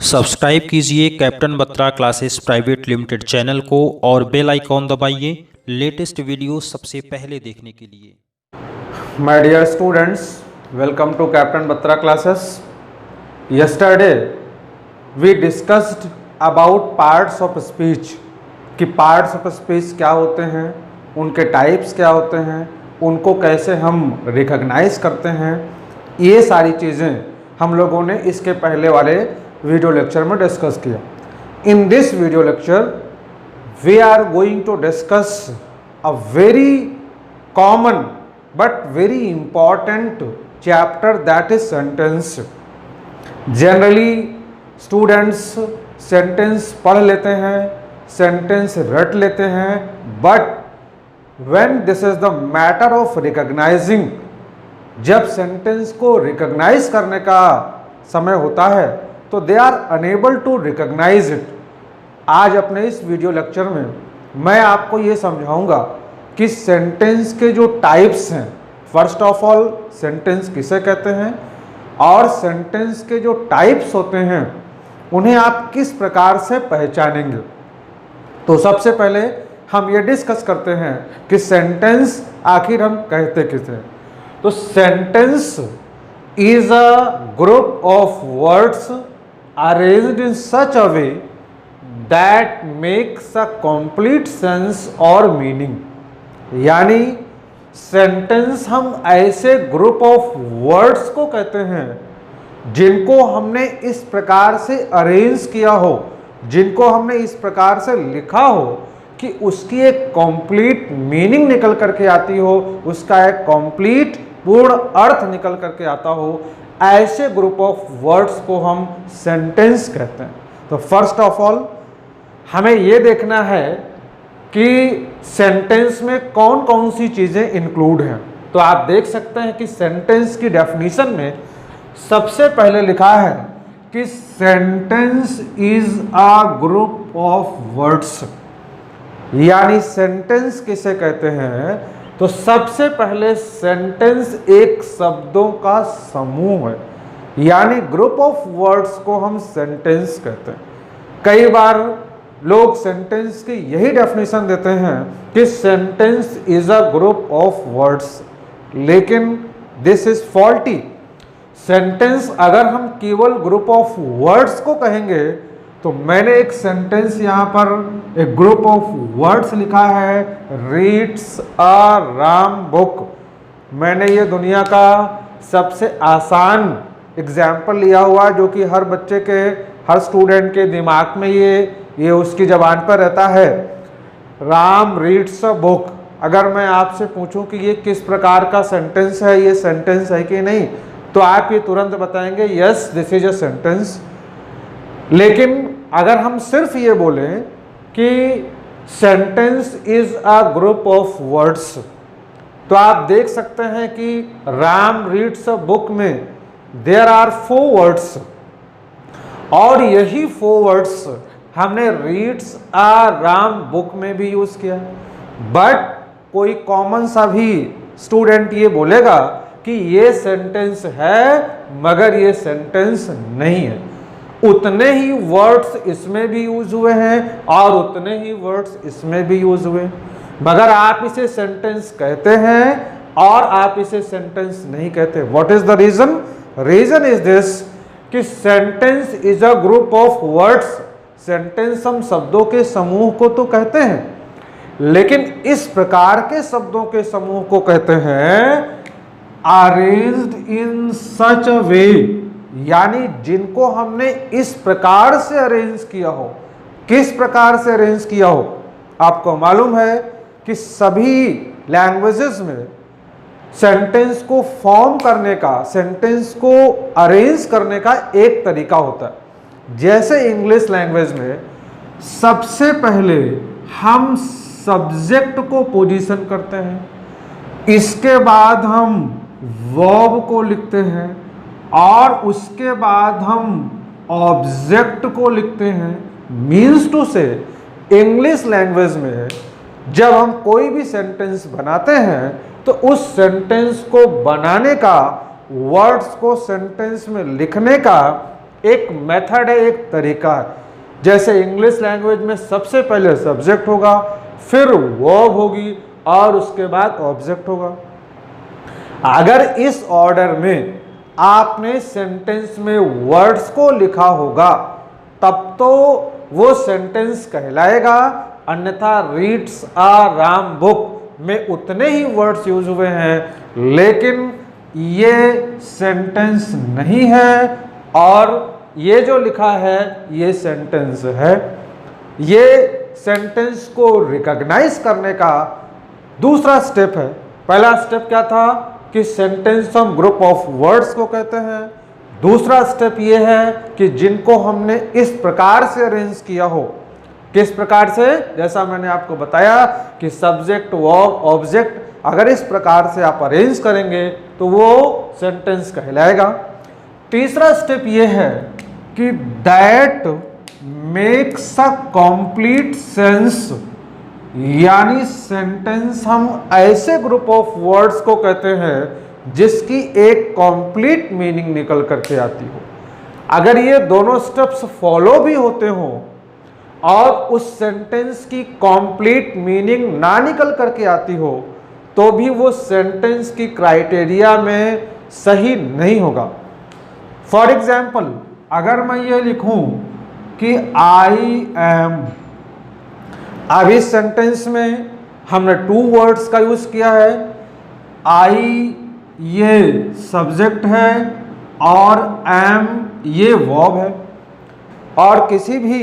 Subscribe कीजिए captain Batra classes private limited channel को और बेल आइकॉन दबाइए लेटेस्ट वीडियो सबसे पहले देखने के लिए। My dear students, welcome to Captain Batra classes. Yesterday we discussed about parts of speech कि parts of speech क्या होते हैं, उनके टाइप्स क्या होते हैं, उनको कैसे हम रिकॉग्नाइज करते हैं। ये सारी चीज़ें हम लोगों ने इसके पहले वाले वीडियो लेक्चर में डिस्कस किया। In this video lecture we are going to discuss a very common but very important chapter, that is sentence. Generally students sentence पढ़ लेते हैं, sentence रट लेते हैं, but when this is the matter of recognizing, जब sentence को recognize करने का समय होता है तो they are unable to recognize it. आज अपने इस वीडियो लेक्चर में मैं आपको ये समझाऊंगा कि सेंटेंस के जो टाइप्स हैं, फर्स्ट ऑफ ऑल सेंटेंस किसे कहते हैं और सेंटेंस के जो टाइप्स होते हैं उन्हें आप किस प्रकार से पहचानेंगे। तो सबसे पहले हम ये डिस्कस करते हैं कि सेंटेंस आखिर हम कहते किसे। तो sentence is a group of words arranged in such a way that makes a complete sense और मीनिंग। यानी सेंटेंस हम ऐसे ग्रुप ऑफ वर्ड्स को कहते हैं जिनको हमने इस प्रकार से अरेंज किया हो, जिनको हमने इस प्रकार से लिखा हो कि उसकी एक कंप्लीट मीनिंग निकल करके आती हो, उसका एक कंप्लीट पूर्ण अर्थ निकल करके आता हो। ऐसे ग्रुप ऑफ वर्ड्स को हम सेंटेंस कहते हैं। तो फर्स्ट ऑफ ऑल हमें यह देखना है कि सेंटेंस में कौन कौन सी चीजें इंक्लूड हैं। तो आप देख सकते हैं कि सेंटेंस की डेफिनेशन में सबसे पहले लिखा है कि sentence is a group of words. यानी सेंटेंस किसे कहते हैं, तो सबसे पहले सेंटेंस एक शब्दों का समूह है, यानी ग्रुप ऑफ वर्ड्स को हम सेंटेंस कहते हैं। कई बार लोग सेंटेंस की यही डेफिनेशन देते हैं कि sentence is a group of words, लेकिन दिस इज फॉल्टी। सेंटेंस अगर हम केवल ग्रुप ऑफ वर्ड्स को कहेंगे तो मैंने एक सेंटेंस यहां पर एक ग्रुप ऑफ वर्ड्स लिखा है, रीड्स अ राम बुक। मैंने ये दुनिया का सबसे आसान एग्जाम्पल लिया हुआ जो कि हर बच्चे के, हर स्टूडेंट के दिमाग में ये उसकी जबान पर रहता है, राम रीड्स अ बुक। अगर मैं आपसे पूछूं कि ये किस प्रकार का सेंटेंस है, ये सेंटेंस है कि नहीं, तो आप ये तुरंत बताएंगे yes this is a sentence. लेकिन अगर हम सिर्फ ये बोलें कि sentence is a group of words, तो आप देख सकते हैं कि राम रीड्स अ बुक में देयर आर 4 वर्ड्स और यही 4 वर्ड्स हमने रीड्स अ राम बुक में भी यूज किया। बट कोई कॉमन सा भी स्टूडेंट ये बोलेगा कि ये सेंटेंस है मगर ये सेंटेंस नहीं है। उतने ही वर्ड्स इसमें भी यूज हुए हैं और उतने ही वर्ड्स इसमें भी यूज हुए, मगर आप इसे सेंटेंस कहते हैं और आप इसे सेंटेंस नहीं कहते। What is the reason? Reason is this कि sentence is a group of words. Sentence हम शब्दों के समूह को तो कहते हैं, लेकिन इस प्रकार के शब्दों के समूह को कहते हैं अरेंज्ड इन सच अ वे, यानी जिनको हमने इस प्रकार से अरेंज किया हो। किस प्रकार से अरेंज किया हो? आपको मालूम है कि सभी लैंग्वेजेस में सेंटेंस को फॉर्म करने का, सेंटेंस को अरेंज करने का एक तरीका होता है। जैसे इंग्लिश लैंग्वेज में सबसे पहले हम सब्जेक्ट को पोजीशन करते हैं, इसके बाद हम वर्ब को लिखते हैं और उसके बाद हम ऑब्जेक्ट को लिखते हैं। मीन्स टू से इंग्लिश लैंग्वेज में जब हम कोई भी सेंटेंस बनाते हैं तो उस सेंटेंस को बनाने का, वर्ड्स को सेंटेंस में लिखने का एक मेथड है, एक तरीका है। जैसे इंग्लिश लैंग्वेज में सबसे पहले सब्जेक्ट होगा, फिर वर्ब होगी और उसके बाद ऑब्जेक्ट होगा। अगर इस ऑर्डर में आपने सेंटेंस में वर्ड्स को लिखा होगा तब तो वो सेंटेंस कहलाएगा, अन्यथा रीड्स अ राम बुक में उतने ही वर्ड्स यूज हुए हैं लेकिन ये सेंटेंस नहीं है, और ये जो लिखा है ये सेंटेंस है। ये सेंटेंस को रिकॉग्नाइज करने का दूसरा स्टेप है। पहला स्टेप क्या था कि सेंटेंस हम ग्रुप ऑफ वर्ड्स को कहते हैं। दूसरा स्टेप ये है कि जिनको हमने इस प्रकार से अरेंज किया हो। किस प्रकार से? जैसा मैंने आपको बताया कि सब्जेक्ट वर्ब ऑब्जेक्ट, अगर इस प्रकार से आप अरेंज करेंगे तो वो सेंटेंस कहलाएगा। तीसरा स्टेप ये है कि that makes a complete sense, यानी सेंटेंस हम ऐसे ग्रुप ऑफ वर्ड्स को कहते हैं जिसकी एक कंप्लीट मीनिंग निकल करके आती हो। अगर ये दोनों स्टेप्स फॉलो भी होते हों और उस सेंटेंस की कंप्लीट मीनिंग ना निकल करके आती हो तो भी वो सेंटेंस की क्राइटेरिया में सही नहीं होगा। फॉर एग्जाम्पल, अगर मैं ये लिखूं कि आई एम, अब इस सेंटेंस में हमने टू वर्ड्स का यूज किया है। आई ये सब्जेक्ट है और एम ये वर्ब है, और किसी भी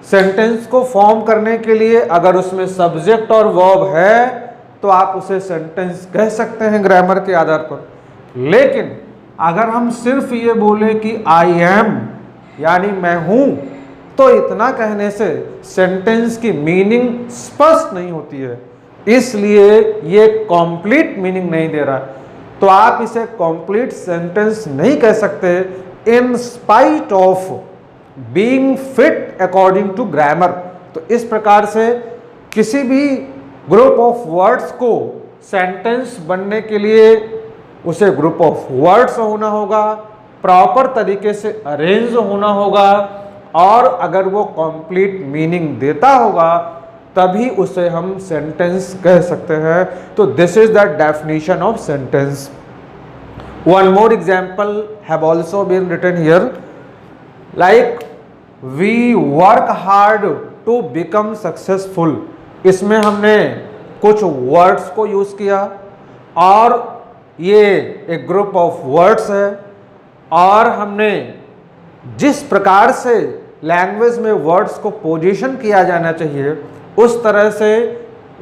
सेंटेंस को फॉर्म करने के लिए अगर उसमें सब्जेक्ट और वर्ब है तो आप उसे सेंटेंस कह सकते हैं ग्रामर के आधार पर। लेकिन अगर हम सिर्फ ये बोले कि आई एम यानी मैं हूं, तो इतना कहने से सेंटेंस की मीनिंग स्पष्ट नहीं होती है, इसलिए ये कंप्लीट मीनिंग नहीं दे रहा। तो आप इसे कंप्लीट सेंटेंस नहीं कह सकते in spite of being fit according to grammar. तो इस प्रकार से किसी भी ग्रुप ऑफ वर्ड्स को सेंटेंस बनने के लिए उसे ग्रुप ऑफ वर्ड्स होना होगा, प्रॉपर तरीके से अरेंज होना होगा, और अगर वो कंप्लीट मीनिंग देता होगा तभी उसे हम सेंटेंस कह सकते हैं। तो this is the definition of sentence. One more example have also been written here, like we work hard to become successful. इसमें हमने कुछ वर्ड्स को यूज किया और ये एक ग्रुप ऑफ वर्ड्स है, और हमने जिस प्रकार से लैंग्वेज में वर्ड्स को पोजीशन किया जाना चाहिए उस तरह से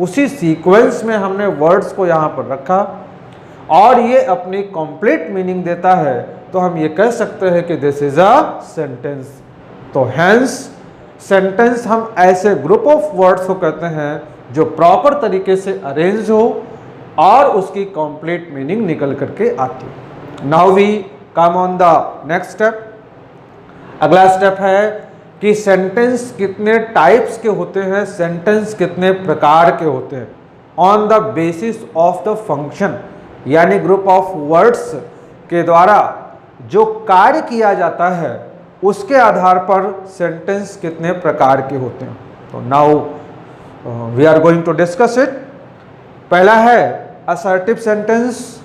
उसी सीक्वेंस में हमने वर्ड्स को यहाँ पर रखा और ये अपनी कंप्लीट मीनिंग देता है, तो हम ये कह सकते हैं कि दिस इज अ सेंटेंस। तो हैंस सेंटेंस हम ऐसे ग्रुप ऑफ वर्ड्स को कहते हैं जो प्रॉपर तरीके से अरेंज हो और उसकी कंप्लीट मीनिंग निकल करके आती है। Now we come on the next step. अगला स्टेप है कि सेंटेंस कितने टाइप्स के होते हैं, सेंटेंस कितने प्रकार के होते हैं। On the basis of the function, यानी ग्रुप ऑफ वर्ड्स के द्वारा जो कार्य किया जाता है उसके आधार पर सेंटेंस कितने प्रकार के होते हैं। तो now we are going to discuss it. पहला है असर्टिव सेंटेंस,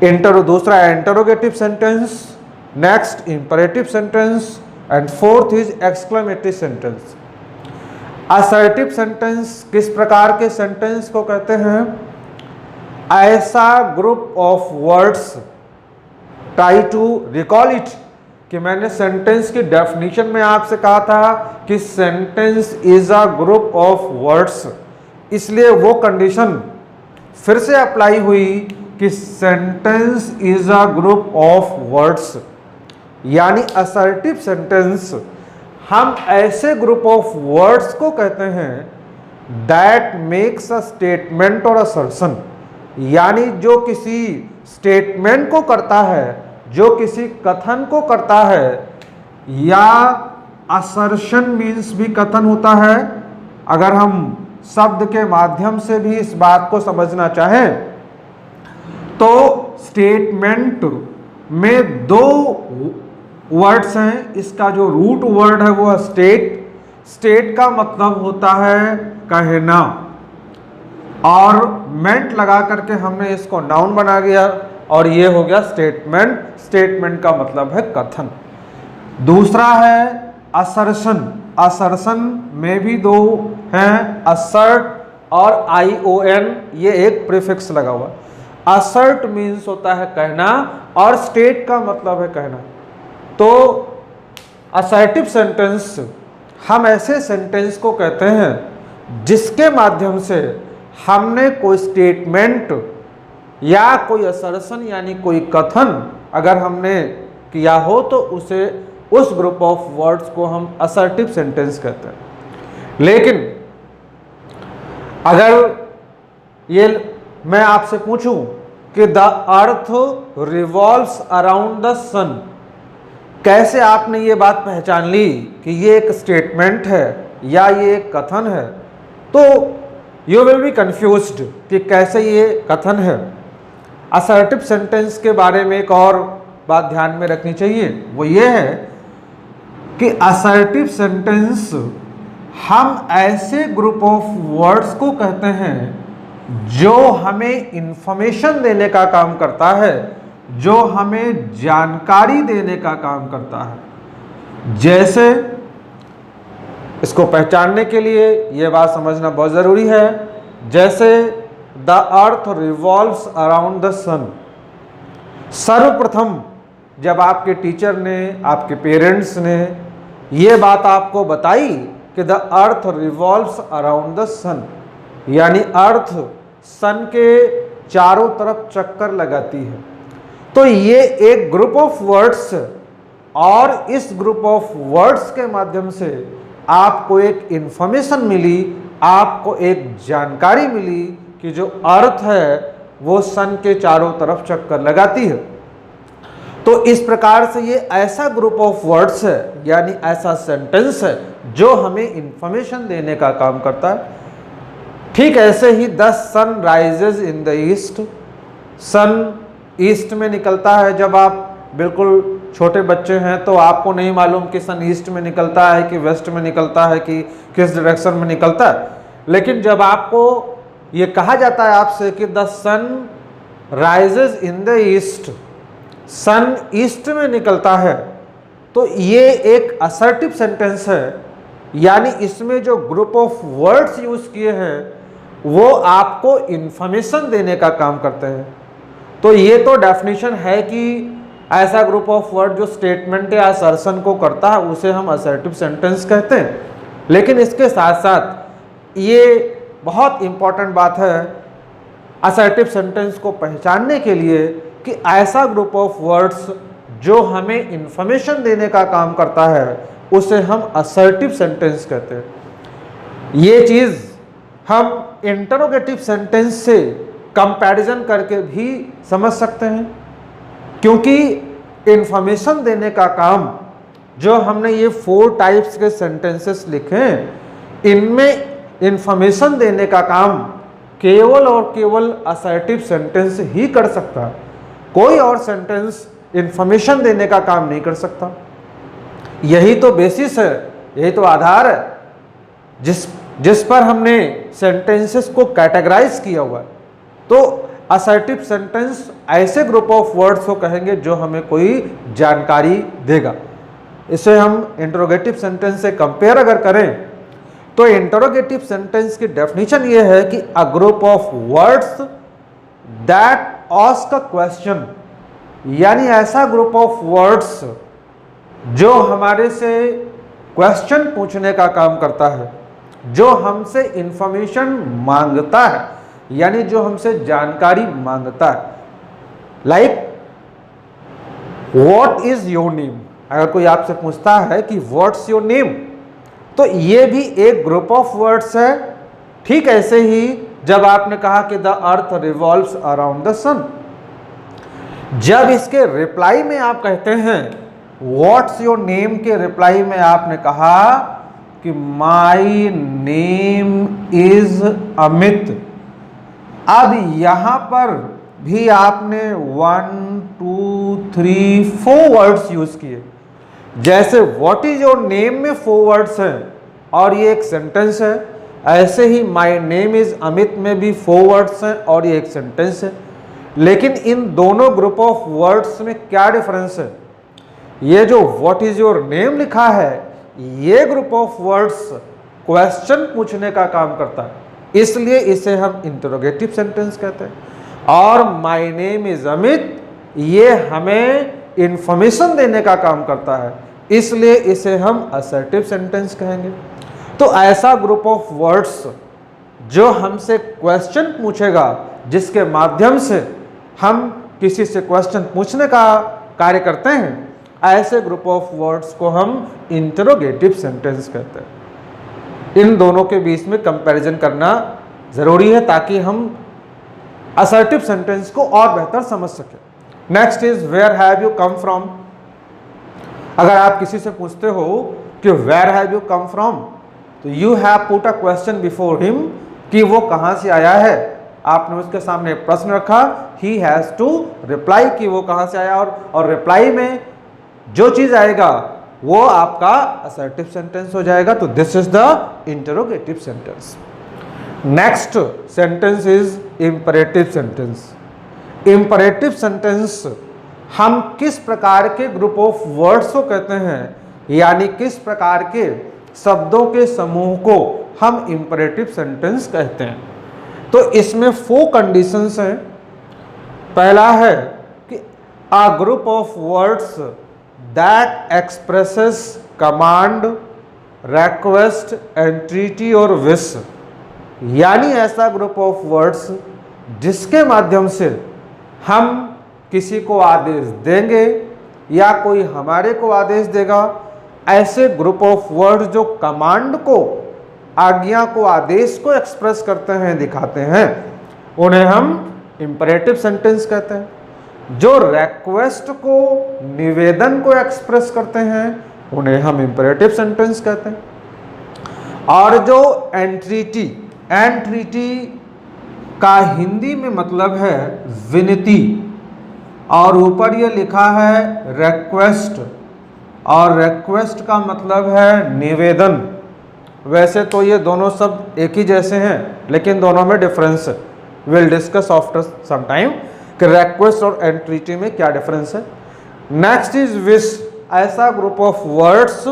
दूसरा है interrogative sentence, next imperative sentence, and fourth is exclamatory sentence. Assertive sentence किस प्रकार के सेंटेंस को कहते हैं? ऐसा group of words, try to recall it, कि मैंने सेंटेंस की डेफिनेशन में आपसे कहा था कि sentence is a group of words, इसलिए वो कंडीशन फिर से अप्लाई हुई कि sentence is a group of words. यानी असर्टिव सेंटेंस हम ऐसे ग्रुप ऑफ वर्ड्स को कहते हैं दैट मेक्स अ स्टेटमेंट और असर्शन, यानी जो किसी स्टेटमेंट को करता है, जो किसी कथन को करता है, या असर्शन मीन्स भी कथन होता है। अगर हम शब्द के माध्यम से भी इस बात को समझना चाहें तो स्टेटमेंट में दो वर्ड्स हैं, इसका जो रूट वर्ड है वो है स्टेट। स्टेट का मतलब होता है कहना, और मेंट लगा करके हमने इसको नाउन बना दिया और ये हो गया स्टेटमेंट। स्टेटमेंट का मतलब है कथन। दूसरा है असर्शन। असर्शन में भी दो हैं, असर्ट और ION, ये एक प्रीफिक्स लगा हुआ। असर्ट मीन्स होता है कहना और स्टेट का मतलब है कहना। तो असर्टिव सेंटेंस हम ऐसे सेंटेंस को कहते हैं जिसके माध्यम से हमने कोई स्टेटमेंट या कोई असर्शन यानी कोई कथन अगर हमने किया हो तो उसे उस ग्रुप ऑफ वर्ड्स को हम असर्टिव सेंटेंस कहते हैं। लेकिन अगर ये मैं आपसे पूछूं कि the earth revolves around the sun, कैसे आपने ये बात पहचान ली कि ये एक स्टेटमेंट है या ये एक कथन है? तो यू विल बी कंफ्यूज्ड कि कैसे ये कथन है। असर्टिव सेंटेंस के बारे में एक और बात ध्यान में रखनी चाहिए, वो ये है कि असर्टिव सेंटेंस हम ऐसे ग्रुप ऑफ वर्ड्स को कहते हैं जो हमें इंफॉर्मेशन देने का काम करता है, जो हमें जानकारी देने का काम करता है। जैसे इसको पहचानने के लिए यह बात समझना बहुत ज़रूरी है, जैसे the earth revolves around the sun. सर्वप्रथम जब आपके टीचर ने, आपके पेरेंट्स ने ये बात आपको बताई कि the earth revolves around the sun, यानी अर्थ सन के चारों तरफ चक्कर लगाती है, तो ये एक ग्रुप ऑफ वर्ड्स, और इस ग्रुप ऑफ वर्ड्स के माध्यम से आपको एक इंफॉर्मेशन मिली, आपको एक जानकारी मिली कि जो अर्थ है वो सन के चारों तरफ चक्कर लगाती है। तो इस प्रकार से ये ऐसा ग्रुप ऑफ वर्ड्स है, यानी ऐसा सेंटेंस है जो हमें इंफॉर्मेशन देने का काम करता है। ठीक ऐसे ही the sun rises in the east, sun east में निकलता है। जब आप बिल्कुल छोटे बच्चे हैं तो आपको नहीं मालूम कि सन ईस्ट में निकलता है कि वेस्ट में निकलता है कि किस डायरेक्शन में निकलता है, लेकिन जब आपको ये कहा जाता है आपसे कि the sun rises in the east, sun east में निकलता है, तो ये एक असर्टिव सेंटेंस है, यानी इसमें जो ग्रुप ऑफ वर्ड्स यूज किए हैं वो आपको इंफॉर्मेशन देने का काम करते हैं। तो ये तो डेफिनेशन है कि ऐसा ग्रुप ऑफ वर्ड जो स्टेटमेंट या असर्शन को करता है उसे हम असर्टिव सेंटेंस कहते हैं। लेकिन इसके साथ साथ ये बहुत इंपॉर्टेंट बात है असर्टिव सेंटेंस को पहचानने के लिए कि ऐसा ग्रुप ऑफ वर्ड्स जो हमें इंफॉर्मेशन देने का काम करता है उसे हम असर्टिव सेंटेंस कहते हैं। ये चीज़ हम इंटरोगेटिव सेंटेंस से कंपैरिजन करके भी समझ सकते हैं, क्योंकि इंफॉर्मेशन देने का काम जो हमने ये 4 टाइप्स के सेंटेंसेस लिखे हैं, इनमें इंफॉर्मेशन देने का काम केवल और केवल असर्टिव सेंटेंस ही कर सकता है। कोई और सेंटेंस इंफॉर्मेशन देने का काम नहीं कर सकता। यही तो बेसिस है, यही तो आधार है जिस पर हमने सेंटेंसेस को कैटेगराइज किया हुआ है। तो असर्टिव सेंटेंस ऐसे ग्रुप ऑफ वर्ड्स को कहेंगे जो हमें कोई जानकारी देगा। इसे हम इंटरोगेटिव सेंटेंस से कंपेयर अगर करें तो इंटरोगेटिव सेंटेंस की डेफिनेशन ये है कि a group of words that ask a question, यानी ऐसा ग्रुप ऑफ वर्ड्स जो हमारे से क्वेश्चन पूछने का काम करता है, जो हमसे इंफॉर्मेशन मांगता है, यानी जो हमसे जानकारी मांगता है। Like what is your name, अगर कोई आपसे पूछता है कि व्हाट्स योर नेम, तो ये भी एक ग्रुप ऑफ वर्ड्स है। ठीक ऐसे ही जब आपने कहा कि the earth revolves around the sun, जब इसके रिप्लाई में आप कहते हैं व्हाट्स योर नेम के रिप्लाई में आपने कहा कि माई नेम इज अमित, अब यहां पर भी आपने 1 2 3 4 वर्ड्स यूज किए। जैसे व्हाट इज योर नेम में 4 वर्ड्स हैं और ये एक सेंटेंस है, ऐसे ही माय नेम इज अमित में भी 4 वर्ड्स हैं और ये एक सेंटेंस है। लेकिन इन दोनों ग्रुप ऑफ वर्ड्स में क्या डिफरेंस है? ये जो व्हाट इज योर नेम लिखा है, ये ग्रुप ऑफ वर्ड्स क्वेश्चन पूछने का काम करता है, इसलिए इसे हम इंटरोगेटिव सेंटेंस कहते हैं। और माय नेम इज अमित, ये हमें इंफॉर्मेशन देने का काम करता है, इसलिए इसे हम असर्टिव सेंटेंस कहेंगे। तो ऐसा ग्रुप ऑफ वर्ड्स जो हमसे क्वेश्चन पूछेगा, जिसके माध्यम से हम किसी से क्वेश्चन पूछने का कार्य करते हैं, ऐसे ग्रुप ऑफ वर्ड्स को हम इंटरोगेटिव सेंटेंस कहते हैं। इन दोनों के बीच में कंपैरिजन करना जरूरी है ताकि हम असर्टिव सेंटेंस को और बेहतर समझ सकें। Next is where have you come from. अगर आप किसी से पूछते हो कि where have you come from, तो you have put a question before him कि वो कहाँ से आया है। आपने उसके सामने एक प्रश्न रखा, ही हैज टू रिप्लाई कि वो कहाँ से आया, और रिप्लाई में जो चीज आएगा वो आपका असर्टिव सेंटेंस हो जाएगा। तो this is the interrogative sentence. Next sentence is imperative sentence. Imperative sentence हम किस प्रकार के ग्रुप ऑफ वर्ड्स को कहते हैं, यानी किस प्रकार के शब्दों के समूह को हम इंपरेटिव सेंटेंस कहते हैं। तो इसमें 4 कंडीशंस हैं। पहला है कि a group of words that expresses command, request, entreaty और विश, यानी ऐसा ग्रुप ऑफ वर्ड्स जिसके माध्यम से हम किसी को आदेश देंगे या कोई हमारे को आदेश देगा। ऐसे ग्रुप ऑफ वर्ड्स जो कमांड को, आज्ञा को, आदेश को एक्सप्रेस करते हैं, दिखाते हैं, उन्हें हम इंपरेटिव सेंटेंस कहते हैं। जो रिक्वेस्ट को, निवेदन को एक्सप्रेस करते हैं, उन्हें हम इंपरेटिव सेंटेंस कहते हैं। और जो एंट्रीटी, एंट्रीटी का हिंदी में मतलब है विनती, और ऊपर ये लिखा है रिक्वेस्ट, और रिक्वेस्ट का मतलब है निवेदन। वैसे तो ये दोनों शब्द एक ही जैसे हैं, लेकिन दोनों में डिफरेंस है। Will discuss after some time कि रिक्वेस्ट और एंट्रीटी में क्या डिफरेंस है। Next is wish. ऐसा ग्रुप ऑफ वर्ड्स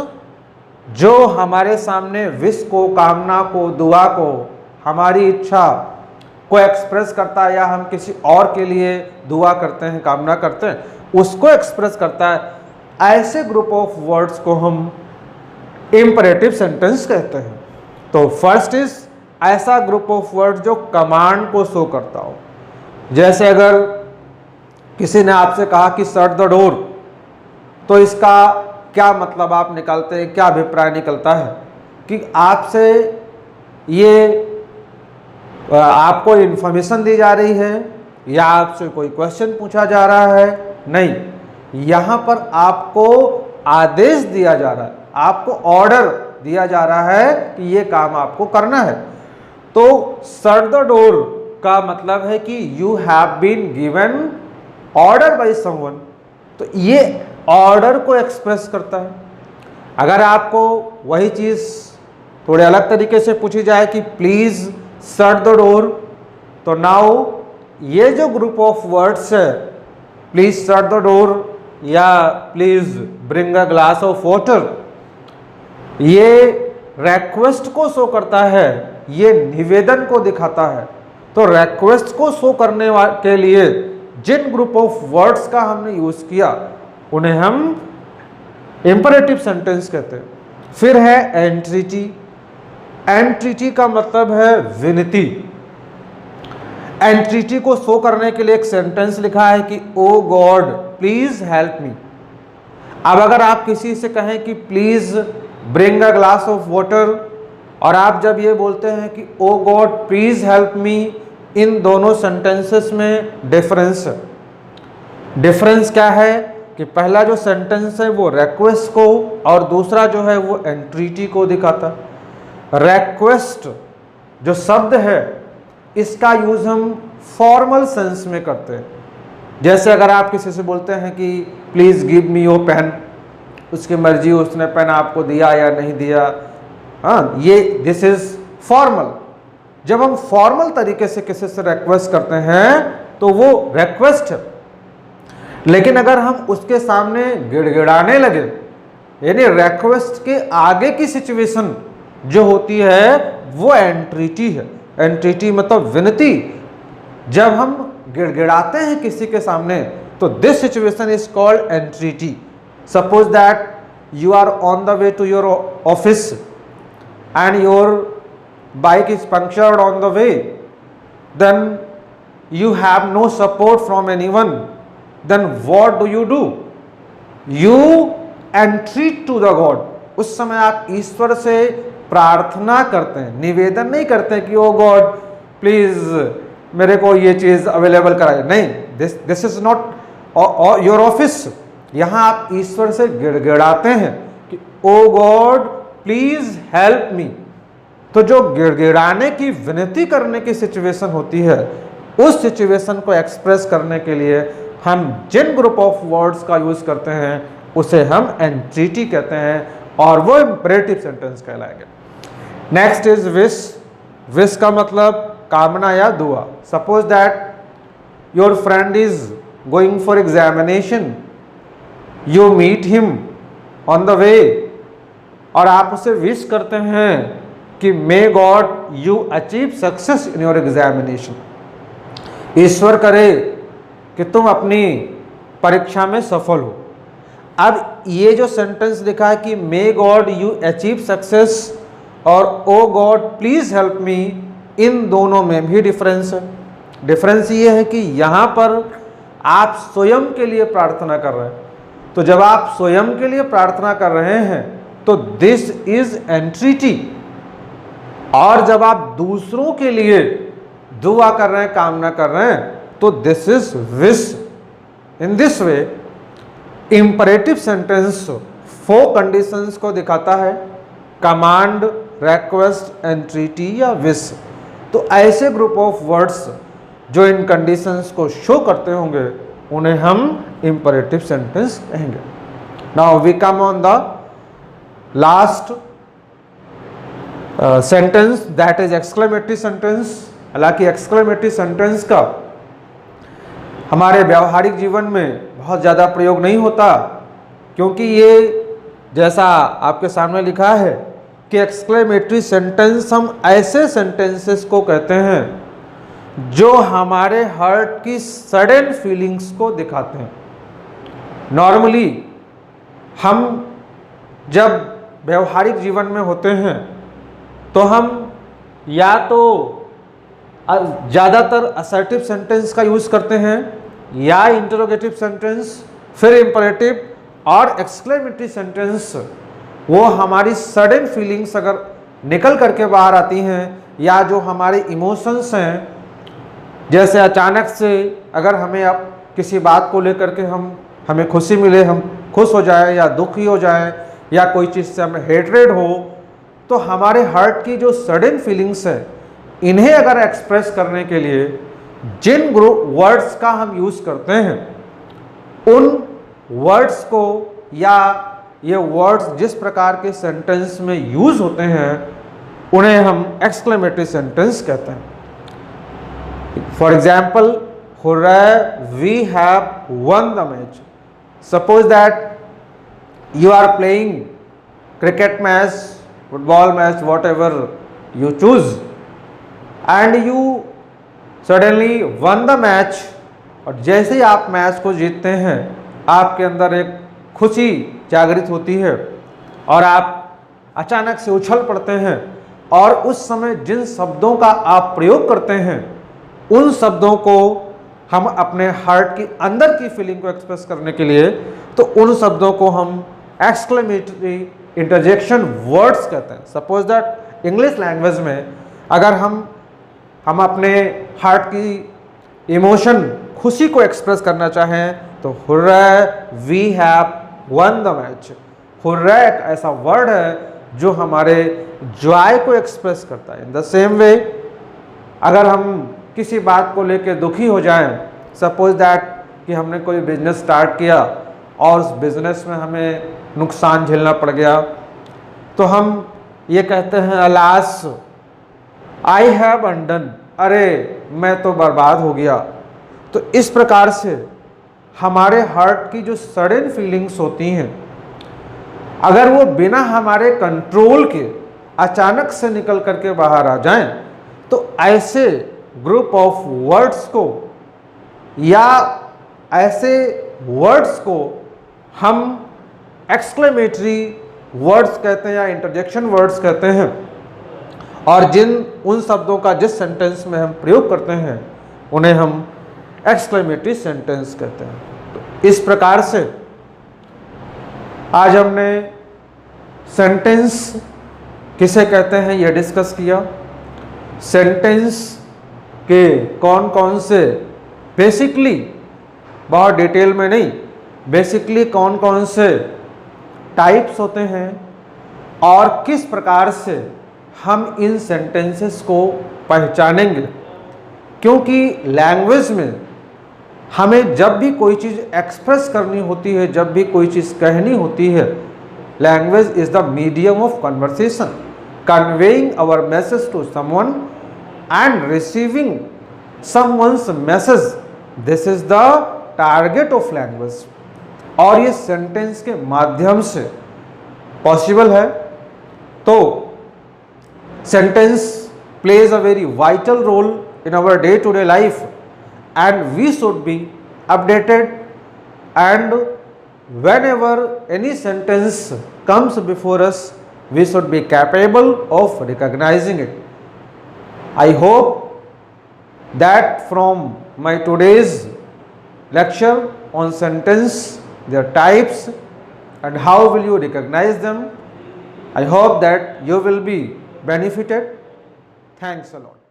जो हमारे सामने विश को, कामना को, दुआ को, हमारी इच्छा को एक्सप्रेस करता है, या हम किसी और के लिए दुआ करते हैं, कामना करते हैं, उसको एक्सप्रेस करता है। ऐसे ग्रुप ऑफ वर्ड्स को हम इंपरेटिव सेंटेंस कहते हैं। तो फर्स्ट इज ऐसा ग्रुप ऑफ वर्ड जो कमांड को शो करता हो। जैसे अगर किसी ने आपसे कहा कि शट द डोर, तो इसका क्या मतलब आप निकालते हैं, क्या अभिप्राय निकलता है कि आपसे ये आपको इन्फॉर्मेशन दी जा रही है या आपसे कोई क्वेश्चन पूछा जा रहा है? नहीं, यहाँ पर आपको आदेश दिया जा रहा है, आपको ऑर्डर दिया जा रहा है कि ये काम आपको करना है। तो शट द डोर का मतलब है कि you have been given order by someone. तो ये ऑर्डर को एक्सप्रेस करता है। अगर आपको वही चीज़ थोड़े अलग तरीके से पूछी जाए कि प्लीज़ शट द डोर, तो नाउ ये जो ग्रुप ऑफ वर्ड्स है, प्लीज शट द डोर या please bring a glass of water, ये रिक्वेस्ट को शो करता है, ये निवेदन को दिखाता है। तो रिक्वेस्ट को शो करने के लिए जिन ग्रुप ऑफ वर्ड्स का हमने यूज किया, उन्हें हम इंपरेटिव सेंटेंस कहते हैं। फिर है एंट्रीटी। एंट्रीटी का मतलब है विनती। एंट्रीटी को शो करने के लिए एक सेंटेंस लिखा है कि ओ गॉड प्लीज हेल्प मी। अब अगर आप किसी से कहें कि please bring a glass of water, और आप जब ये बोलते हैं कि ओ गॉड प्लीज हेल्प मी, इन दोनों सेंटेंसेस में डिफरेंस है। डिफरेंस क्या है कि पहला जो सेंटेंस है वो रिक्वेस्ट को, और दूसरा जो है वो एंट्रीटी को दिखाता है। रिक्वेस्ट जो शब्द है, इसका यूज हम फॉर्मल सेंस में करते हैं। जैसे अगर आप किसी से बोलते हैं कि please give me your pen, उसकी मर्जी, उसने पेन आपको दिया या नहीं दिया। हाँ, ये दिस इज फॉर्मल। जब हम फॉर्मल तरीके से किसी से रिक्वेस्ट करते हैं तो वो रिक्वेस्ट है। लेकिन अगर हम उसके सामने गिड़गिड़ाने लगे, यानी रिक्वेस्ट के आगे की सिचुएशन जो होती है वो एंट्रीटी है। एंट्रीटी मतलब विनती। जब हम गिड़गिड़ाते हैं किसी के सामने तो this situation is called entreaty. Suppose that you are on the way to your office and your bike is punctured on the way, then you have no support from anyone, then what do? You entreat to the God. उस समय आप ईश्वर से प्रार्थना करते हैं, निवेदन नहीं करते कि ओ गॉड प्लीज मेरे को ये चीज अवेलेबल कराए। नहीं, this is not your office. यहां आप ईश्वर से गिड़गिड़ाते हैं कि ओ गॉड प्लीज हेल्प मी। तो जो गिड़गिड़ाने की विनती करने की सिचुएशन होती है, उस सिचुएशन को एक्सप्रेस करने के लिए हम जिन ग्रुप ऑफ वर्ड्स का यूज करते हैं उसे हम एंट्रीटी कहते हैं और वो इंपरेटिव सेंटेंस कहलाएंगे। Next is wish. विश का मतलब कामना या दुआ। Suppose that your friend is going for examination, you meet him on the way और आप उसे विश करते हैं कि may God you achieve success in your examination. ईश्वर करे कि तुम अपनी परीक्षा में सफल हो। अब ये जो सेंटेंस लिखा है कि may God you achieve success और ओ गॉड प्लीज हेल्प मी, इन दोनों में भी डिफरेंस है। डिफरेंस ये है कि यहाँ पर आप स्वयं के लिए प्रार्थना कर रहे हैं। तो जब आप स्वयं के लिए प्रार्थना कर रहे हैं तो दिस इज एंट्रीटी, और जब आप दूसरों के लिए दुआ कर रहे हैं, कामना कर रहे हैं, तो this is wish. In this way imperative sentence 4 conditions को दिखाता है: कमांड, रिक्वेस्ट, एंट्रीटी या विश। तो ऐसे ग्रुप ऑफ वर्ड्स जो इन कंडीशंस को शो करते होंगे उन्हें हम इंपरेटिव सेंटेंस कहेंगे। Now we come on the last sentence, that is exclamatory sentence. हालांकि एक्सक्लेमेटरी सेंटेंस का हमारे व्यावहारिक जीवन में बहुत ज़्यादा प्रयोग नहीं होता, क्योंकि ये जैसा आपके सामने लिखा है कि एक्सक्लेमेटरी सेंटेंस हम ऐसे सेंटेंसेस को कहते हैं जो हमारे हार्ट की सडन फीलिंग्स को दिखाते हैं। नॉर्मली हम जब व्यवहारिक जीवन में होते हैं तो हम या तो ज़्यादातर असर्टिव सेंटेंस का यूज़ करते हैं या इंटरोगेटिव सेंटेंस, फिर इंपरेटिव और एक्सक्लेमेटरी सेंटेंस। वो हमारी सडन फीलिंग्स अगर निकल करके बाहर आती हैं या जो हमारे इमोशंस हैं, जैसे अचानक से अगर हमें अब किसी बात को लेकर के हमें खुशी मिले, हम खुश हो जाएं या दुखी हो जाएं, या कोई चीज़ से हमें हेट्रेड हो, तो हमारे हार्ट की जो सडन फीलिंग्स है, इन्हें अगर एक्सप्रेस करने के लिए जिन ग्रुप वर्ड्स का हम यूज़ करते हैं, उन वर्ड्स को या ये वर्ड्स जिस प्रकार के सेंटेंस में यूज़ होते हैं उन्हें हम एक्सक्लेमेटरी सेंटेंस कहते हैं। For example, hooray, we have won the match. Suppose that you are playing cricket match, football match, whatever you choose, and you suddenly won the match. और जैसे ही आप मैच को जीतते हैं, आपके अंदर एक खुशी जागृत होती है और आप अचानक से उछल पड़ते हैं, और उस समय जिन शब्दों का आप प्रयोग करते हैं उन शब्दों को हम अपने हार्ट की अंदर की फीलिंग को एक्सप्रेस करने के लिए, तो उन शब्दों को हम एक्सक्लेमेटरी इंटरजेक्शन वर्ड्स कहते हैं। सपोज दैट इंग्लिश लैंग्वेज में अगर हम अपने हार्ट की इमोशन, खुशी को एक्सप्रेस करना चाहें तो hurray, we have won the match. Hurray एक ऐसा वर्ड है जो हमारे जॉय को एक्सप्रेस करता है। इन द सेम वे अगर हम किसी बात को लेकर दुखी हो जाएं, सपोज दैट कि हमने कोई बिजनेस स्टार्ट किया और उस बिजनेस में हमें नुकसान झेलना पड़ गया, तो हम ये कहते हैं अलास आई हैव अनडन, अरे मैं तो बर्बाद हो गया। तो इस प्रकार से हमारे हार्ट की जो सडन फीलिंग्स होती हैं, अगर वो बिना हमारे कंट्रोल के अचानक से निकल करके बाहर आ जाएं, तो ऐसे ग्रुप ऑफ वर्ड्स को या ऐसे वर्ड्स को हम एक्सक्लेमेटरी वर्ड्स कहते हैं या इंटरजेक्शन वर्ड्स कहते हैं, और उन शब्दों का जिस सेंटेंस में हम प्रयोग करते हैं उन्हें हम एक्सक्लेमेटरी सेंटेंस कहते हैं। तो इस प्रकार से आज हमने सेंटेंस किसे कहते हैं यह डिस्कस किया। सेंटेंस के कौन कौन से बेसिकली, बहुत डिटेल में नहीं, बेसिकली कौन कौन से टाइप्स होते हैं और किस प्रकार से हम इन सेंटेंसेस को पहचानेंगे। क्योंकि लैंग्वेज में हमें जब भी कोई चीज़ एक्सप्रेस करनी होती है, जब भी कोई चीज़ कहनी होती है, language is the medium of conversation, conveying our message to someone and receiving someone's message, this is the target of language. और ये सेंटेंस के माध्यम से पॉसिबल है। तो sentence plays a very vital role in our day-to-day life, and we should be updated, and whenever any sentence comes before us, we should be capable of recognizing it. I hope that from my today's lecture on sentence, their types and how will you recognize them, I hope that you will be benefited. Thanks a lot.